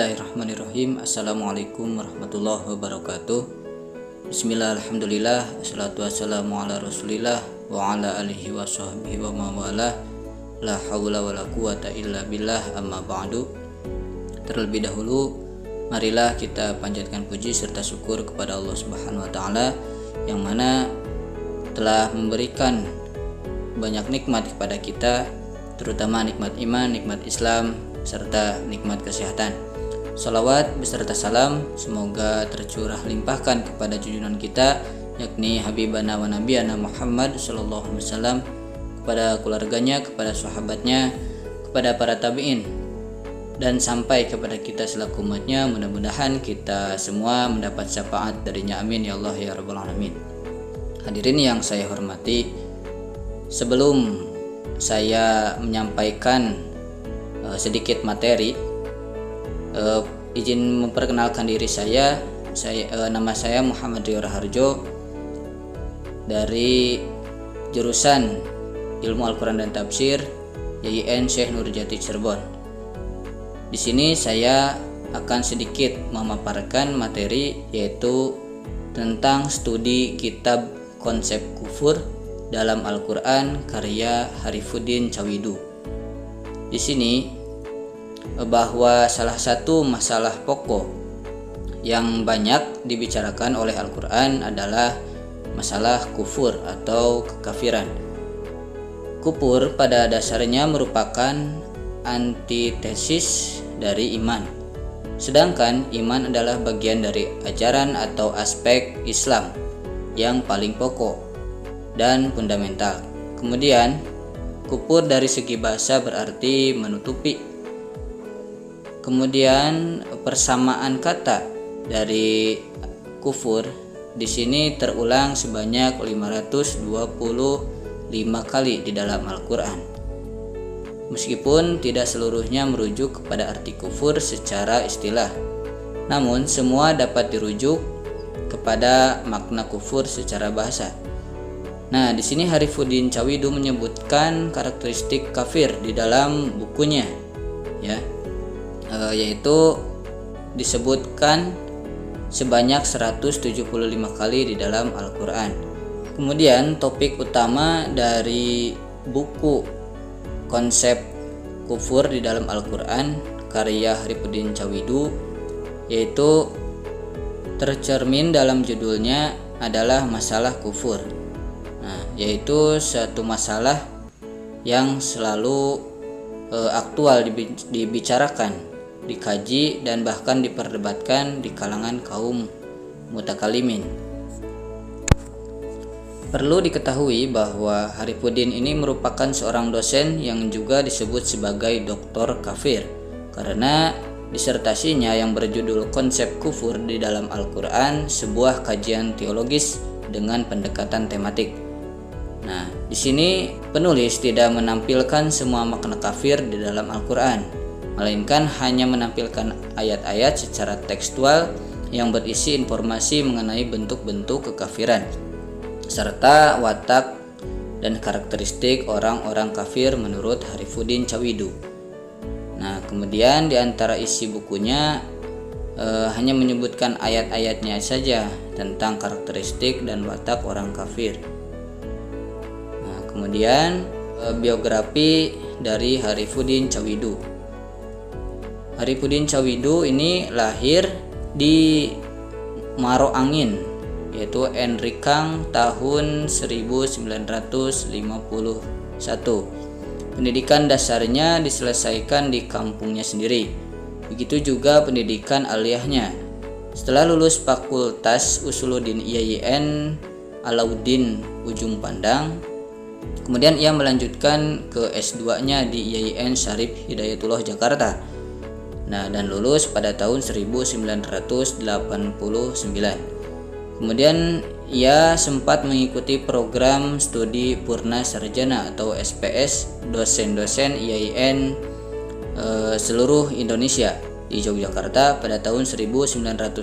Bismillahirrahmanirrahim. Assalamualaikum warahmatullahi wabarakatuh. Bismillah, alhamdulillah, wassalatu wassalamu ala rasulillah wa ala alihi wa sahbihi wa mawalah. La hawla wa la quwata illa billah, amma ba'du. Terlebih dahulu, marilah kita panjatkan puji serta syukur kepada Allah Subhanahu wa taala yang mana telah memberikan banyak nikmat kepada kita, terutama nikmat iman, nikmat Islam, serta nikmat kesehatan. Salawat beserta salam semoga tercurah limpahkan kepada junjungan kita, yakni Habibana wa Nabiyana Muhammad sallallahu alaihi wasallam, kepada keluarganya, kepada sahabatnya, kepada para tabi'in, dan sampai kepada kita selaku umatnya. Mudah-mudahan kita semua mendapat syafaat darinya, amin ya Allah ya rabbal alamin. Hadirin yang saya hormati, sebelum saya menyampaikan sedikit materi, izin memperkenalkan diri saya. Nama saya Muhammad Rio Raharjo dari jurusan Ilmu Al-Quran dan Tafsir YIN Syekh Nurjati Cirebon. Di sini saya akan sedikit memaparkan materi, yaitu tentang studi kitab konsep kufur dalam Al-Quran karya Harifuddin Cawidu. Di sini bahwa salah satu masalah pokok yang banyak dibicarakan oleh Al-Quran adalah masalah kufur atau kekafiran. Kufur pada dasarnya merupakan antitesis dari iman, sedangkan iman adalah bagian dari ajaran atau aspek Islam yang paling pokok dan fundamental. Kemudian kufur dari segi bahasa berarti menutupi. Kemudian persamaan kata dari kufur di sini terulang sebanyak 525 kali di dalam Al-Quran. Meskipun tidak seluruhnya merujuk kepada arti kufur secara istilah, namun semua dapat dirujuk kepada makna kufur secara bahasa. Nah, di sini Harifuddin Cawidu menyebutkan karakteristik kafir di dalam bukunya, yaitu disebutkan sebanyak 175 kali di dalam Al-Quran. Kemudian topik utama dari buku konsep kufur di dalam Al-Quran karya Harifuddin Cawidu, yaitu tercermin dalam judulnya adalah masalah kufur. Nah, yaitu satu masalah yang selalu aktual dibicarakan, dikaji, dan bahkan diperdebatkan di kalangan kaum mutakalimin. Perlu diketahui bahwa Harifuddin ini merupakan seorang dosen yang juga disebut sebagai doktor kafir, karena disertasinya yang berjudul Konsep Kufur di dalam Al-Quran, sebuah kajian teologis dengan pendekatan tematik. Nah, di sini penulis tidak menampilkan semua makna kafir di dalam Al-Quran, melainkan hanya menampilkan ayat-ayat secara tekstual yang berisi informasi mengenai bentuk-bentuk kekafiran serta watak dan karakteristik orang-orang kafir menurut Harifuddin Cawidu. Nah, kemudian di antara isi bukunya hanya menyebutkan ayat-ayatnya saja tentang karakteristik dan watak orang kafir. Nah, kemudian biografi dari Harifuddin Cawidu. Harifuddin Cawidu ini lahir di Maroangin, yaitu Enrikang tahun 1951. Pendidikan dasarnya diselesaikan di kampungnya sendiri. Begitu juga pendidikan aliyahnya. Setelah lulus Fakultas Usuluddin IAIN Alauddin Ujung Pandang, kemudian ia melanjutkan ke S2-nya di IAIN Syarif Hidayatullah Jakarta. Nah, dan lulus pada tahun 1989. Kemudian ia sempat mengikuti program studi Purna Sarjana atau SPS dosen-dosen IAIN seluruh Indonesia di Yogyakarta pada tahun 1980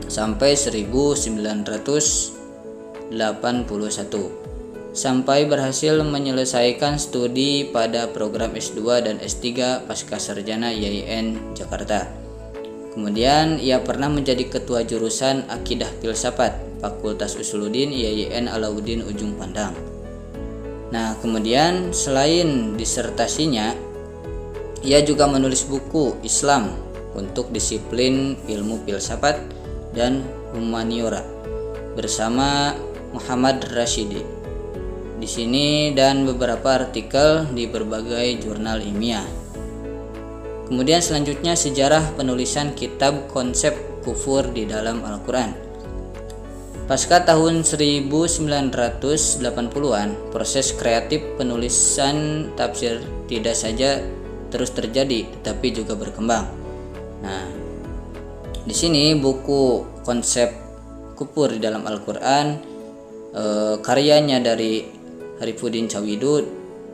sampai 1981. sampai berhasil menyelesaikan studi pada program S2 dan S3 Pasca Sarjana IAIN Jakarta. Kemudian ia pernah menjadi ketua jurusan Akidah Filsafat Fakultas Usuluddin IAIN Alauddin Ujung Pandang. Nah, kemudian selain disertasinya, ia juga menulis buku Islam untuk disiplin ilmu filsafat dan humaniora bersama Muhammad Rasyidi di sini dan beberapa artikel di berbagai jurnal ilmiah. Kemudian selanjutnya sejarah penulisan kitab konsep kufur di dalam Al-Quran. Pasca tahun 1980-an, proses kreatif penulisan tafsir tidak saja terus terjadi, tetapi juga berkembang. Nah, di sini buku konsep kufur di dalam Al-Quran, karyanya dari Harifuddin Chawidu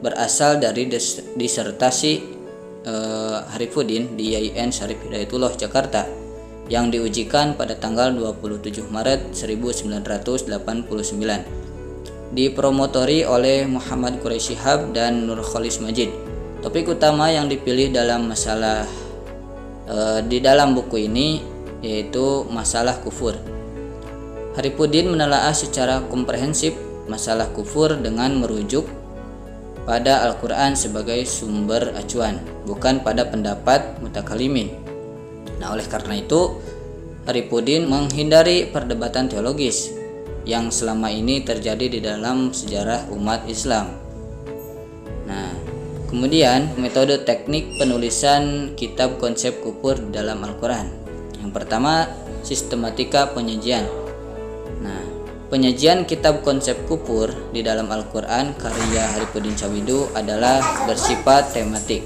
berasal dari disertasi Harifuddin di IAIN Syarif Hidayatullah Jakarta yang diujikan pada tanggal 27 Maret 1989. Dipromotori oleh Muhammad Quraisy Shihab dan Nurkholis Majid. Topik utama yang dipilih dalam di dalam buku ini yaitu masalah kufur. Harifuddin menelaah secara komprehensif masalah kufur dengan merujuk pada Al-Quran sebagai sumber acuan, bukan pada pendapat mutakalimin. Nah, oleh karena itu Harifuddin menghindari perdebatan teologis yang selama ini terjadi di dalam sejarah umat Islam. Nah, kemudian metode teknik penulisan kitab konsep kufur dalam Al-Quran. Yang pertama, sistematika penyajian. Nah, penyajian kitab konsep kufur di dalam Al-Quran karya Harifuddin Chawidu adalah bersifat tematik,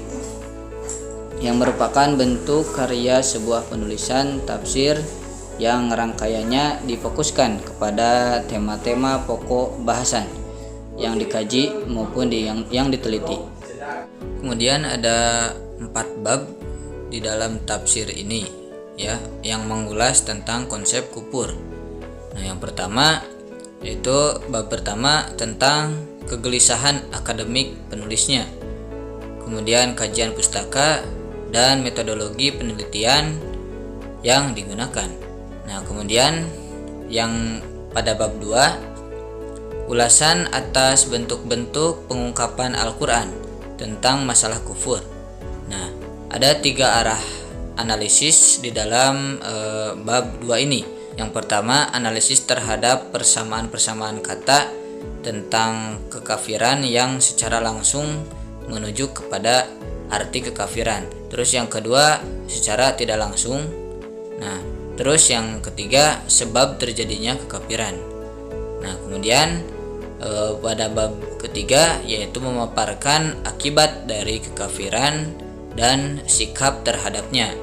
yang merupakan bentuk karya sebuah penulisan tafsir yang rangkaiannya difokuskan kepada tema-tema pokok bahasan yang dikaji maupun yang diteliti. Kemudian ada 4 bab di dalam tafsir ini ya, yang mengulas tentang konsep kufur. Nah, yang pertama yaitu bab pertama tentang kegelisahan akademik penulisnya. Kemudian kajian pustaka dan metodologi penelitian yang digunakan. Nah, kemudian yang pada bab 2 ulasan atas bentuk-bentuk pengungkapan Al-Quran tentang masalah kufur. Nah, ada 3 arah analisis di dalam bab 2 ini. Yang pertama, analisis terhadap persamaan-persamaan kata tentang kekafiran yang secara langsung menuju kepada arti kekafiran. Terus yang kedua, secara tidak langsung. Nah, terus yang ketiga, sebab terjadinya kekafiran. Nah, kemudian pada bab ketiga yaitu memaparkan akibat dari kekafiran dan sikap terhadapnya.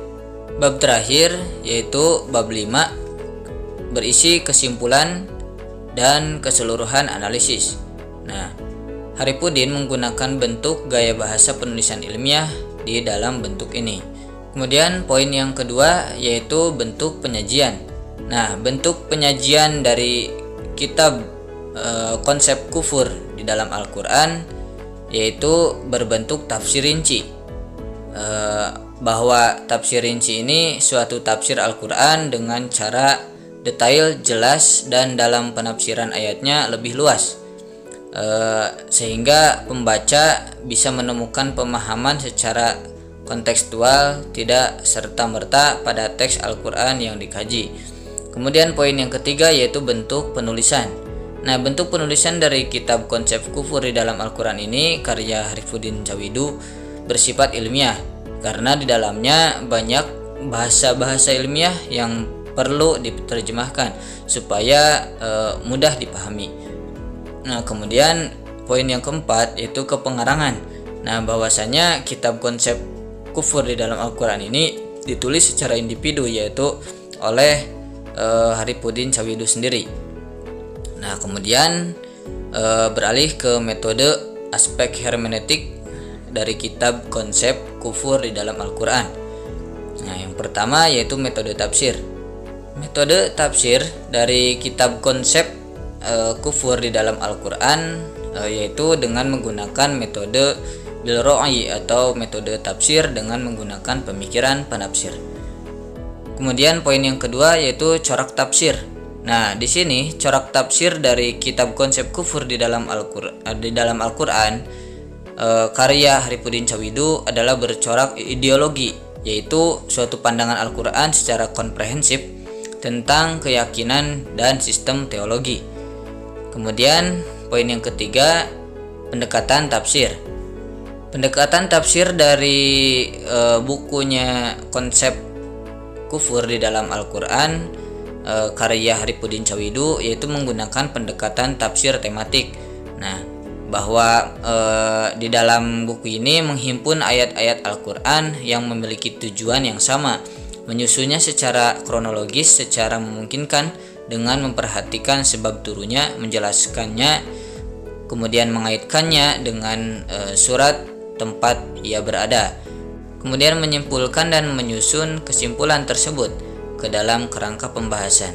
Bab terakhir yaitu bab 5 berisi kesimpulan dan keseluruhan analisis. Nah, Harifuddin menggunakan bentuk gaya bahasa penulisan ilmiah di dalam bentuk ini. Kemudian poin yang kedua yaitu bentuk penyajian. Nah, bentuk penyajian dari kitab konsep kufur di dalam Al-Quran yaitu berbentuk tafsir rinci, bahwa tafsir rinci ini suatu tafsir Al-Quran dengan cara detail, jelas, dan dalam penafsiran ayatnya lebih luas, sehingga pembaca bisa menemukan pemahaman secara kontekstual, tidak serta-merta pada teks Al-Quran yang dikaji. Kemudian poin yang ketiga yaitu bentuk penulisan. Nah, bentuk penulisan dari kitab konsep kufur di dalam Al-Quran ini karya Harifuddin Chawidu bersifat ilmiah, karena di dalamnya banyak bahasa-bahasa ilmiah yang perlu diterjemahkan supaya mudah dipahami. Nah, kemudian poin yang keempat yaitu kepengarangan. Nah, bahwasanya kitab konsep kufur di dalam Al-Quran ini ditulis secara individu, yaitu oleh Harifuddin Chawidu sendiri. Nah, kemudian beralih ke metode aspek hermeneutik dari kitab konsep kufur di dalam Al-Quran. Nah, yang pertama yaitu metode tafsir. Metode tafsir dari kitab konsep kufur di dalam Al-Quran yaitu dengan menggunakan metode bil-ra'i atau metode tafsir dengan menggunakan pemikiran penafsir. Kemudian poin yang kedua yaitu corak tafsir. Nah, di sini corak tafsir dari kitab konsep kufur di dalam Al-Qur'an karya Haripudin Cawidu adalah bercorak ideologi, yaitu suatu pandangan Al-Qur'an secara komprehensif tentang keyakinan dan sistem teologi. Kemudian poin yang ketiga, pendekatan tafsir. Pendekatan tafsir dari bukunya konsep kufur di dalam Al-Qur'an karya Haripudin Cawidu yaitu menggunakan pendekatan tafsir tematik. Nah, bahwa di dalam buku ini menghimpun ayat-ayat Al-Qur'an yang memiliki tujuan yang sama, menyusunnya secara kronologis secara memungkinkan dengan memperhatikan sebab turunnya, menjelaskannya, kemudian mengaitkannya dengan surat tempat ia berada, kemudian menyimpulkan dan menyusun kesimpulan tersebut ke dalam kerangka pembahasan.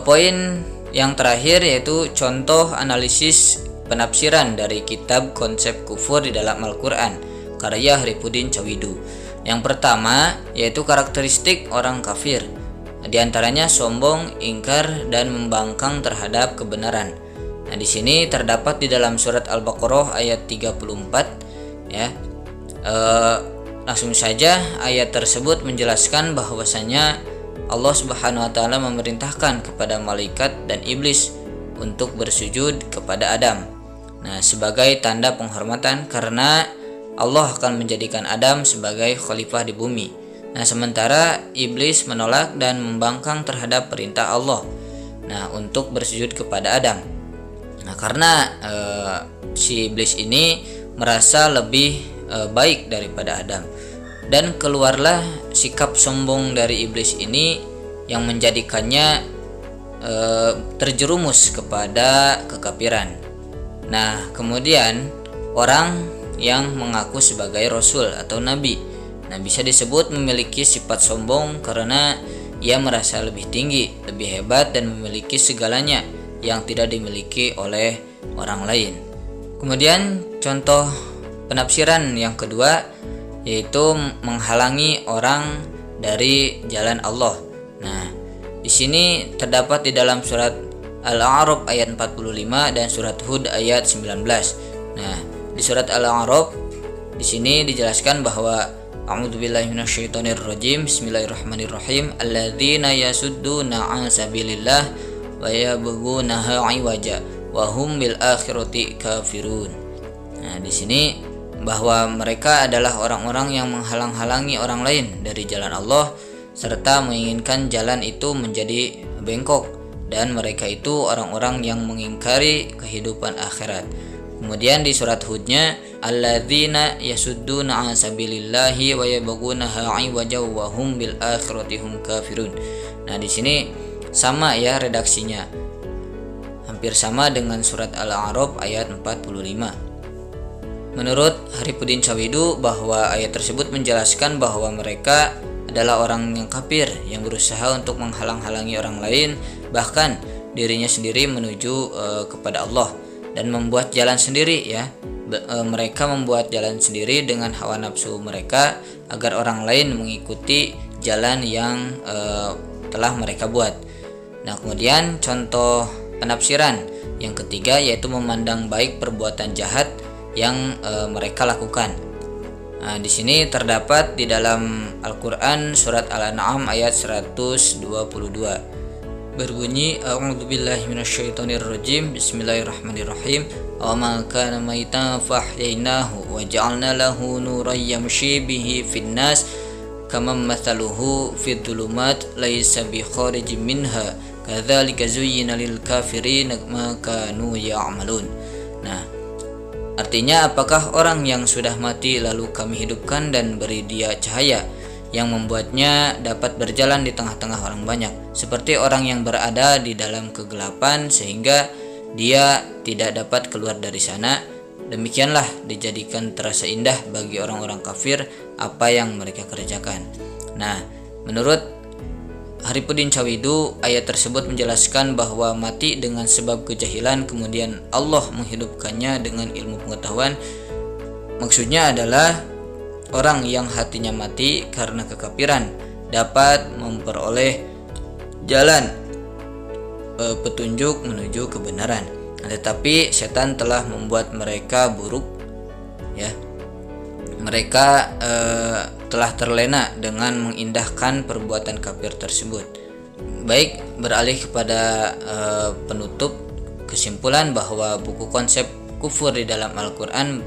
Poin yang terakhir yaitu contoh analisis penafsiran dari kitab konsep kufur di dalam Al-Qur'an karya Haripudin Cawidu. Yang pertama yaitu karakteristik orang kafir, di antaranya sombong, ingkar, dan membangkang terhadap kebenaran. Nah, di sini terdapat di dalam surat Al-Baqarah ayat 34 ya. Langsung saja ayat tersebut menjelaskan bahwasanya Allah Subhanahu wa taala memerintahkan kepada malaikat dan iblis untuk bersujud kepada Adam. Nah, sebagai tanda penghormatan karena Allah akan menjadikan Adam sebagai khalifah di bumi. Nah, sementara iblis menolak dan membangkang terhadap perintah Allah. Nah, untuk bersujud kepada Adam. Nah, karena si iblis ini merasa lebih baik daripada Adam, dan keluarlah sikap sombong dari iblis ini yang menjadikannya terjerumus kepada kekafiran. Nah, kemudian orang yang mengaku sebagai rasul atau nabi, nah bisa disebut memiliki sifat sombong karena ia merasa lebih tinggi, lebih hebat, dan memiliki segalanya yang tidak dimiliki oleh orang lain. Kemudian contoh penafsiran yang kedua yaitu menghalangi orang dari jalan Allah. Nah, di sini terdapat di dalam surat Al-A'raf ayat 45 dan surat Hud ayat 19. Nah, di surat Al-A'raf di sini dijelaskan bahwa A'udzubillahi minasyaitonirrajim. Bismillahirrahmanirrahim. Alladzina yasudduna 'an sabilillah wa yabghunaha 'iwaja wa hum bil akhirati kafirun. Nah, di sini bahwa mereka adalah orang-orang yang menghalang-halangi orang lain dari jalan Allah serta menginginkan jalan itu menjadi bengkok, dan mereka itu orang-orang yang mengingkari kehidupan akhirat. Kemudian di surat Hudnya, alladzina yasudduna 'an sabilillahi wa yabghunaha 'iwaja wa hum bil akhirati hum kafirun. Nah, di sini sama ya redaksinya. Hampir sama dengan surat Al-A'raf ayat 45. Menurut Haripudin Cawidu bahwa ayat tersebut menjelaskan bahwa mereka adalah orang yang kafir yang berusaha untuk menghalang-halangi orang lain, bahkan dirinya sendiri menuju kepada Allah, dan membuat jalan sendiri ya. Mereka membuat jalan sendiri dengan hawa nafsu mereka agar orang lain mengikuti jalan yang telah mereka buat. Nah, kemudian contoh penafsiran yang ketiga yaitu memandang baik perbuatan jahat yang mereka lakukan. Nah, di sini terdapat di dalam Al-Qur'an surat Al-An'am ayat 122. Berbunyi, A'udzubillahi minasyaitonirrajim. Bismillahirrahmanirrahim. Wa ma kana maitan fahyaynahu wa ja'alna lahu nuran yamshi bihi fin nas kama mathaluhu fid dhulumat laisa bi kharijin minha kadzalika zuyyina lil kafirin ma kanu ya'malun. Nah, artinya, apakah orang yang sudah mati lalu kami hidupkan dan beri dia cahaya yang membuatnya dapat berjalan di tengah-tengah orang banyak, seperti orang yang berada di dalam kegelapan sehingga dia tidak dapat keluar dari sana. Demikianlah dijadikan terasa indah bagi orang-orang kafir apa yang mereka kerjakan. Nah, menurut Haripudin Cawidu, ayat tersebut menjelaskan bahwa mati dengan sebab kejahilan kemudian Allah menghidupkannya dengan ilmu pengetahuan. Maksudnya adalah orang yang hatinya mati karena kekafiran dapat memperoleh jalan petunjuk menuju kebenaran, tetapi setan telah membuat mereka buruk, ya. Mereka telah terlena dengan mengindahkan perbuatan kafir tersebut. Baik, beralih kepada penutup, kesimpulan bahwa buku konsep kufur di dalam Al-Quran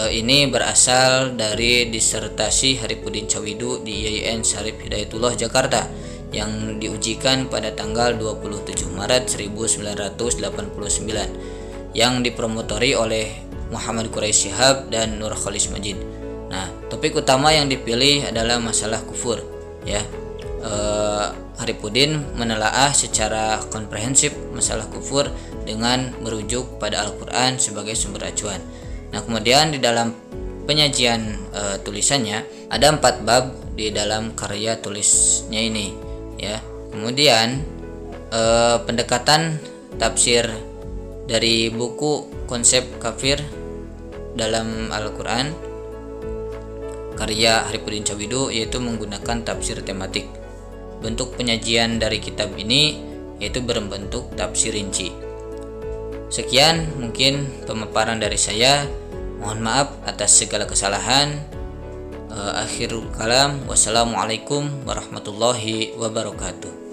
ini berasal dari disertasi Haripudin Cawidu di IAIN Syarif Hidayatullah Jakarta yang diujikan pada tanggal 27 Maret 1989 yang dipromotori oleh Muhammad Quraisy Shihab dan Nur Khalis Majid. Nah, topik utama yang dipilih adalah masalah kufur, ya. Haripudin menelaah secara komprehensif masalah kufur dengan merujuk pada Al-Quran sebagai sumber acuan. Nah, kemudian di dalam penyajian tulisannya ada 4 bab di dalam karya tulisnya ini, ya. Kemudian pendekatan tafsir dari buku konsep kafir dalam Al-Quran karya Haripudin Cawidu yaitu menggunakan tafsir tematik. Bentuk penyajian dari kitab ini yaitu berbentuk tafsir rinci. Sekian mungkin pemaparan dari saya. Mohon maaf atas segala kesalahan. Akhirul kalam, wassalamualaikum warahmatullahi wabarakatuh.